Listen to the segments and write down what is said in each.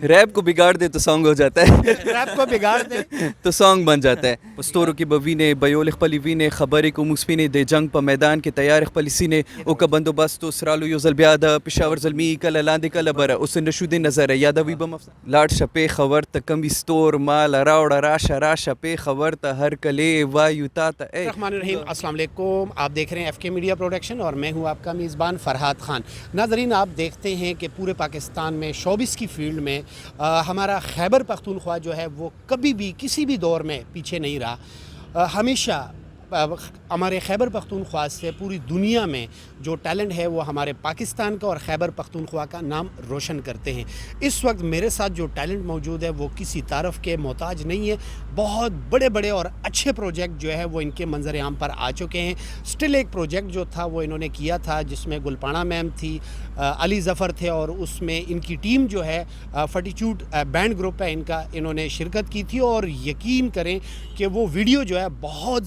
Rape کو بگاڑ دے تو سانگ ہو جاتا ہے، ریپ کو بگاڑ دے تو سانگ بن جاتا ہے. پستورو کی بوینے بیول خپلیوینے خبرې کوم سپینې د جنگ په میدان کې تیار خپل سینې او که بندوبست سرالو یو ځل بیا د پېښور زلمي کله لاندې کله بره اوس نشو د نظره یادوي به لاړ شه پېښور ته کم ستور مال راوړه راشه راشه پېښور ته هر کلې وایو تا ته. الرحمن الرحیم. السلام علیکم. آپ دیکھ رہے ہیں ایف کے میڈیا پروڈکشن اور میں ہوں آپ کا میزبان فرحات خان. ناظرین آپ دیکھتے ہیں کہ پورے پاکستان میں شوبز کی فیلڈ میں ہمارا خیبر پختونخوا جو ہے وہ کبھی بھی کسی بھی دور میں پیچھے نہیں رہا. ہمیشہ ہمارے خیبر پختونخوا سے پوری دنیا میں جو ٹیلنٹ ہے وہ ہمارے پاکستان کا اور خیبر پختونخوا کا نام روشن کرتے ہیں. اس وقت میرے ساتھ جو ٹیلنٹ موجود ہے وہ کسی تعارف کے محتاج نہیں ہے. بہت بڑے بڑے اور اچھے پروجیکٹ جو ہے وہ ان کے منظر عام پر آ چکے ہیں. سٹل ایک پروجیکٹ جو تھا وہ انہوں نے کیا تھا جس میں گلپانہ میم تھی, علی ظفر تھے اور اس میں ان کی ٹیم جو ہے فٹیچیوڈ بینڈ گروپ ہے ان کا, انہوں نے شرکت کی تھی اور یقین کریں کہ وہ ویڈیو جو ہے بہت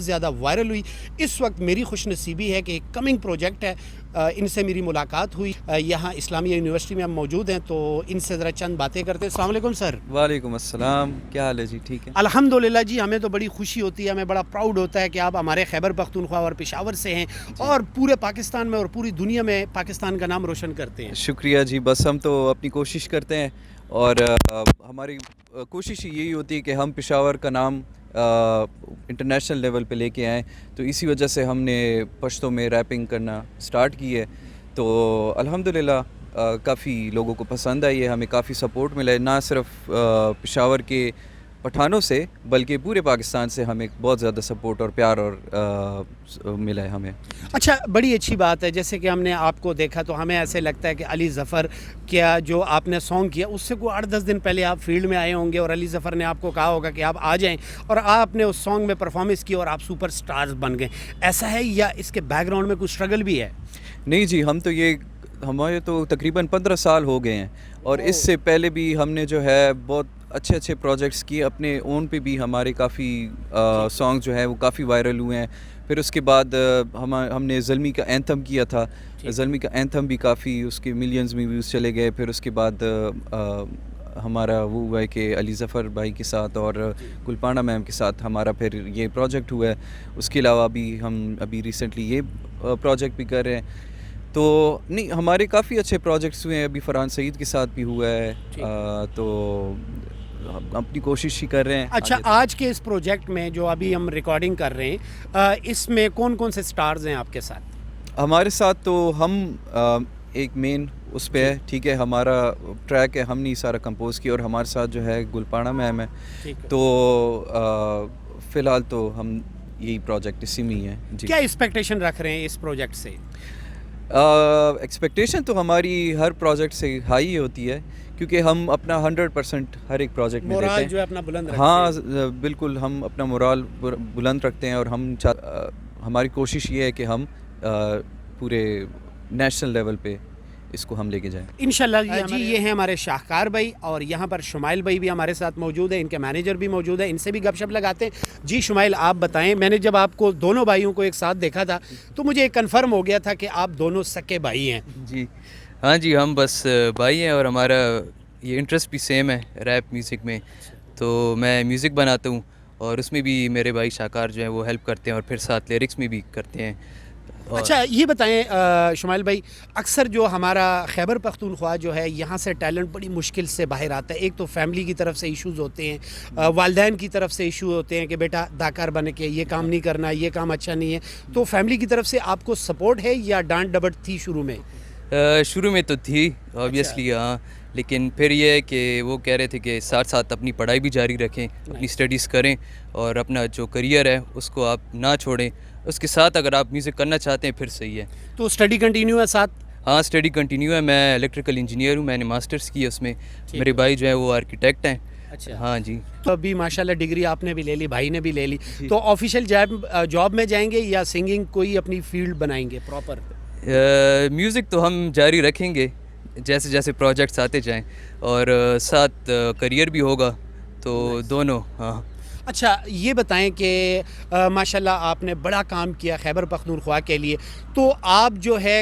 زیادہ وائرل ہوئی. اس وقت میری خوش نصیبی ہے کہ ایک کمنگ پروجیکٹ ہے, ان سے میری ملاقات ہوئی. یہاں اسلامیہ یونیورسٹی میں ہم موجود ہیں تو ان سے ذرا چند باتیں کرتے ہیں. السلام علیکم سر. وعلیکم السلام, کیا حال ہے جی؟ ٹھیک ہے الحمدللہ جی. ہمیں تو بڑی خوشی ہوتی ہے, ہمیں بڑا پراؤڈ ہوتا ہے کہ آپ ہمارے خیبر پختونخوا اور پشاور سے ہیں اور پورے پاکستان میں اور پوری دنیا میں پاکستان کا نام روشن کرتے ہیں. شکریہ جی. بس ہم تو اپنی کوشش کرتے ہیں اور ہماری کوشش یہی ہوتی ہے کہ ہم پشاور کا نام انٹرنیشنل لیول پہ لے کے آئیں, تو اسی وجہ سے ہم نے پشتوں میں ریپنگ کرنا سٹارٹ کی ہے. تو الحمدللہ کافی لوگوں کو پسند آئی ہے, ہمیں کافی سپورٹ ملا ہے, نہ صرف پشاور کے پٹھانوں سے بلکہ پورے پاکستان سے ہمیں بہت زیادہ سپورٹ اور پیار اور ملا ہے ہمیں. اچھا, بڑی اچھی بات ہے. جیسے کہ ہم نے آپ کو دیکھا تو ہمیں ایسے لگتا ہے کہ علی ظفر کیا جو آپ نے سانگ کیا اس سے کوئی 8-10 دن پہلے آپ فیلڈ میں آئے ہوں گے اور علی ظفر نے آپ کو کہا ہوگا کہ آپ آ جائیں اور آپ نے اس سانگ میں پرفارمنس کی اور آپ سپر سٹارز بن گئے. ایسا ہے یا اس کے بیک گراؤنڈ میں کوئی اسٹرگل بھی ہے؟ نہیں جی, ہمارے تو تقریباً 15 سال ہو گئے ہیں اور اس سے پہلے بھی ہم نے جو ہے بہت اچھے پروجیکٹس کیے اپنے اون پہ بھی. ہمارے کافی سانگ جو ہے وہ کافی وائرل ہوئے ہیں. پھر اس کے بعد ہم نے زلمی کا اینتھم کیا تھا. زلمی کا اینتھم بھی کافی اس کے ملینز میں ویوز چلے گئے. پھر اس کے بعد ہمارا وہ ہوا ہے کہ علی ظفر بھائی کے ساتھ اور گلپانہ میم کے ساتھ ہمارا پھر یہ پروجیکٹ ہوا ہے. اس کے علاوہ بھی ہم ابھی ریسنٹلی یہ پروجیکٹ بھی کر رہے ہیں. تو نہیں, ہمارے کافی اچھے پروجیکٹس ہوئے ہیں. ابھی فرحان سعید کے ساتھ بھی ہوا ہے, تو اپنی کوشش ہی کر رہے ہیں. اچھا, آج کے اس پروجیکٹ میں جو ابھی ہم ریکارڈنگ کر رہے ہیں اس میں کون کون سے سٹارز ہیں آپ کے ساتھ؟ ہمارے ساتھ تو ہم ایک مین اس پہ ہے, ٹھیک ہے, ہمارا ٹریک ہے, ہم نے سارا کمپوز کیا اور ہمارے ساتھ جو ہے گلپانہ میم ہے. تو فی الحال تو ہم یہی پروجیکٹ اسی میں ہی ہیں جی. کیا ایکسپیکٹیشن رکھ رہے ہیں اس پروجیکٹ سے؟ ایکسپیکٹیشن تو ہماری ہر پروجیکٹ سے ہائی ہوتی ہے کیونکہ ہم اپنا 100% ہر ایک پروجیکٹ میں دیتے ہیں. جو ہے اپنا بلند رکھتے ہیں. ہاں بالکل, ہم اپنا مورال بلند رکھتے ہیں اور ہماری کوشش یہ ہے کہ ہم پورے نیشنل لیول پہ اس کو ہم لے کے جائیں انشاءاللہ جی. یہ ہیں ہمارے شاہکار بھائی اور یہاں پر شمائل بھائی بھی ہمارے ساتھ موجود ہیں, ان کے مینیجر بھی موجود ہیں, ان سے بھی گپ شپ لگاتے ہیں. جی شمائل, آپ بتائیں, میں نے جب آپ کو دونوں بھائیوں کو ایک ساتھ دیکھا تھا تو مجھے ایک کنفرم ہو گیا تھا کہ آپ دونوں سکے بھائی ہیں. جی ہاں جی, ہم بس بھائی ہیں اور ہمارا یہ انٹرسٹ بھی سیم ہے ریپ میوزک میں. تو میں میوزک بناتا ہوں اور اس میں بھی میرے بھائی شاہکار جو ہیں وہ ہیلپ کرتے ہیں اور پھر ساتھ لیرکس میں بھی کرتے ہیں. اچھا, یہ بتائیں شمائل بھائی, اکثر جو ہمارا خیبر پختونخوا جو ہے یہاں سے ٹیلنٹ بڑی مشکل سے باہر آتا ہے. ایک تو فیملی کی طرف سے ایشوز ہوتے ہیں, والدین کی طرف سے ایشو ہوتے ہیں کہ بیٹا داکار بن کے یہ کام نہیں کرنا, یہ کام اچھا نہیں ہے. تو فیملی کی طرف سے آپ کو سپورٹ ہے یا ڈانٹ ڈپٹ تھی شروع میں؟ شروع میں تو تھی آبویسلی, ہاں, لیکن پھر یہ ہے کہ وہ کہہ رہے تھے کہ ساتھ ساتھ اپنی پڑھائی بھی جاری رکھیں, اپنی اسٹڈیز کریں اور اپنا جو کریئر ہے اس کو آپ نہ چھوڑیں. اس کے ساتھ اگر آپ میوزک کرنا چاہتے ہیں پھر صحیح ہے. تو اسٹڈی کنٹینیو ہے ساتھ؟ ہاں اسٹڈی کنٹینیو ہے. میں الیکٹریکل انجینئر ہوں, میں نے ماسٹرز کی اس میں. میرے بھائی جو ہیں وہ آرکیٹیکٹ ہیں. اچھا ہاں جی. تو ابھی ماشاءاللہ ڈگری آپ نے بھی لے لی, بھائی نے بھی لے لی, تو آفیشیل جاب میں جائیں گے یا سنگنگ کوئی اپنی فیلڈ بنائیں گے پراپر؟ میوزک تو ہم جاری رکھیں گے جیسے جیسے پروجیکٹس آتے جائیں اور ساتھ کریئر بھی ہوگا, تو دونوں. ہاں اچھا, یہ بتائیں کہ ماشاءاللہ آپ نے بڑا کام کیا خیبر پختونخوا کے لیے, تو آپ جو ہے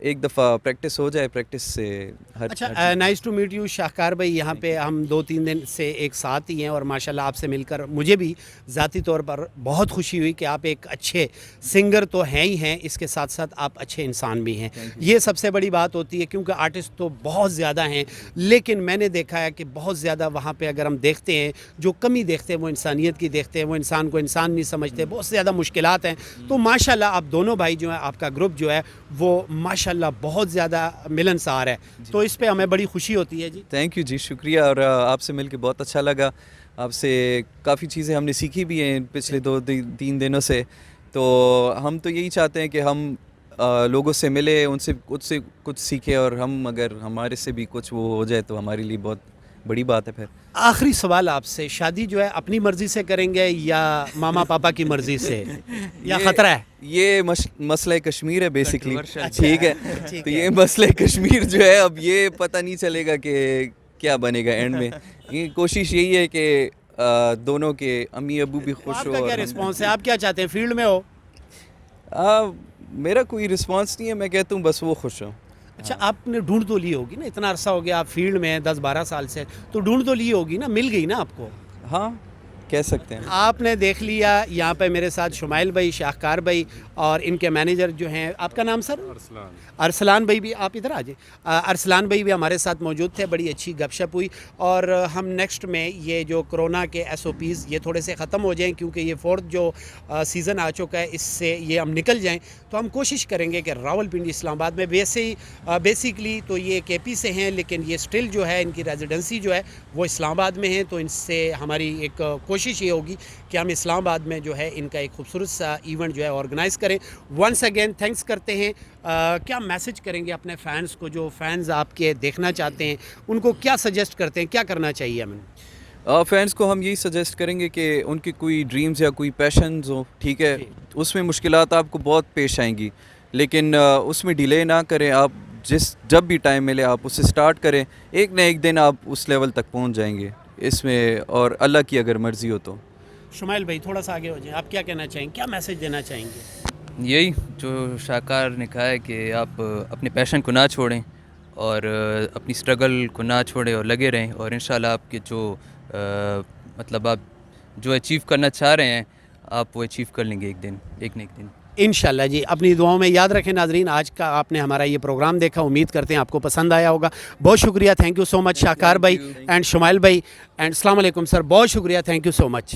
ایک دفعہ پریکٹس ہو جائے, پریکٹس سے ہر اچھا, نائس ٹو میٹ یو شاہکار بھائی. یہاں پہ ہم 2-3 دن سے ایک ساتھ ہی ہیں اور ماشاءاللہ آپ سے مل کر مجھے بھی ذاتی طور پر بہت خوشی ہوئی کہ آپ ایک اچھے سنگر تو ہیں ہی ہیں, اس کے ساتھ ساتھ آپ اچھے انسان بھی ہیں. یہ سب سے بڑی بات ہوتی ہے, کیونکہ آرٹسٹ تو بہت زیادہ ہیں, لیکن میں نے دیکھا ہے کہ بہت زیادہ وہاں پہ اگر ہم دیکھتے ہیں جو کمی دیکھتے ہیں وہ انسانیت کی دیکھتے ہیں, وہ انسان کو انسان نہیں سمجھتے, بہت زیادہ مشکلات ہیں. تو ماشاءاللہ آپ دونوں بھائی جو ہیں, آپ کا گروپ جو ہے وہ ماشاءاللہ بہت زیادہ ملنسار ہے, تو اس پہ ہمیں بڑی خوشی ہوتی ہے. جی تھینک یو جی, شکریہ. اور آپ سے مل کے بہت اچھا لگا. آپ سے کافی چیزیں ہم نے سیکھی بھی ہیں پچھلے 2-3 دنوں سے. تو ہم تو یہی چاہتے ہیں کہ ہم لوگوں سے ملے, ان سے کچھ سیکھیں, اور ہم اگر ہمارے سے بھی کچھ وہ ہو جائے تو ہمارے لیے بہت بڑی بات ہے. پھر آخری سوال آپ سے, شادی جو ہے اپنی مرضی سے کریں گے یا ماما پاپا کی مرضی سے, یا خطرہ ہے؟ یہ مسئلہ کشمیر ہے بیسکلی, Controversial. ٹھیک ہے. تو یہ مسئلہ کشمیر جو ہے, اب یہ پتہ نہیں چلے گا کہ کیا بنے گا اینڈ میں. یہ کوشش یہی ہے کہ دونوں کے امی ابو بھی خوش آپ ہو. کا کیا رسپانس ہے, آپ کیا چاہتے ہیں, فیلڈ میں ہو؟ میرا کوئی رسپانس نہیں ہے, میں کہتا ہوں بس وہ خوش ہوں. اچھا, آپ نے ڈھونڈ تو لی ہوگی نا, اتنا عرصہ ہو گیا آپ فیلڈ میں ہیں 10-12 سال سے, تو ڈھونڈ تو لی ہوگی نا, مل گئی نا آپ کو؟ ہاں کہہ سکتے ہیں. آپ نے دیکھ لیا. یہاں پہ میرے ساتھ شمائل بھائی, شاہکار بھائی اور ان کے مینیجر جو ہیں, آپ کا نام سر؟ ارسلان بھائی بھی, آپ ادھر آ جائیں. ارسلان بھائی بھی ہمارے ساتھ موجود تھے, بڑی اچھی گپ شپ ہوئی. اور ہم نیکسٹ میں یہ جو کرونا کے SOPs یہ تھوڑے سے ختم ہو جائیں, کیونکہ یہ 4th جو سیزن آ چکا ہے, اس سے یہ ہم نکل جائیں, تو ہم کوشش کریں گے کہ راولپنڈی اسلام آباد میں ویسے ہی بیسیکلی تو یہ KP سے ہیں, لیکن یہ اسٹل جو ہے ان کی ریزیڈنسی جو ہے وہ اسلام آباد میں ہے. تو ان سے ہماری ایک کوشش یہ ہوگی کہ ہم اسلام آباد میں جو ہے ان کا ایک خوبصورت سا ایونٹ جو ہے آرگنائز کریں. ونس اگین تھینکس کرتے ہیں. کیا میسج کریں گے اپنے فینس کو, جو فینز آپ کے دیکھنا چاہتے ہیں, ان کو کیا سجیسٹ کرتے ہیں, کیا کرنا چاہیے ہمیں؟ فینس کو ہم یہی سجیسٹ کریں گے کہ ان کی کوئی ڈریمز یا کوئی پیشنز ہو, ٹھیک ہے, اس میں مشکلات آپ کو بہت پیش آئیں گی, لیکن اس میں ڈیلے نہ کریں. آپ جب بھی ٹائم ملے آپ اسے اسٹارٹ کریں, ایک نہ ایک دن آپ اس لیول تک پہنچ جائیں گے اس میں, اور اللہ کی اگر مرضی ہو تو. شمائل بھائی تھوڑا سا آگے ہو جائیں, آپ کیا کہنا چاہیں گے, کیا میسج دینا چاہیں گے؟ یہی جو شاہکار نے کہا ہے کہ آپ اپنے پیشن کو نہ چھوڑیں اور اپنی اسٹرگل کو نہ چھوڑیں اور لگے رہیں, اور انشاءاللہ آپ کے جو مطلب آپ جو اچیو کرنا چاہ رہے ہیں آپ وہ اچیو کر لیں گے ایک نہ ایک دن. انشاءاللہ جی. اپنی دعاؤں میں یاد رکھیں. ناظرین, آج کا آپ نے ہمارا یہ پروگرام دیکھا, امید کرتے ہیں آپ کو پسند آیا ہوگا. بہت شکریہ, تھینک یو سو مچ شاہکار بھائی اینڈ شمائل بھائی, اینڈ السلام علیکم سر, بہت شکریہ, تھینک یو سو مچ.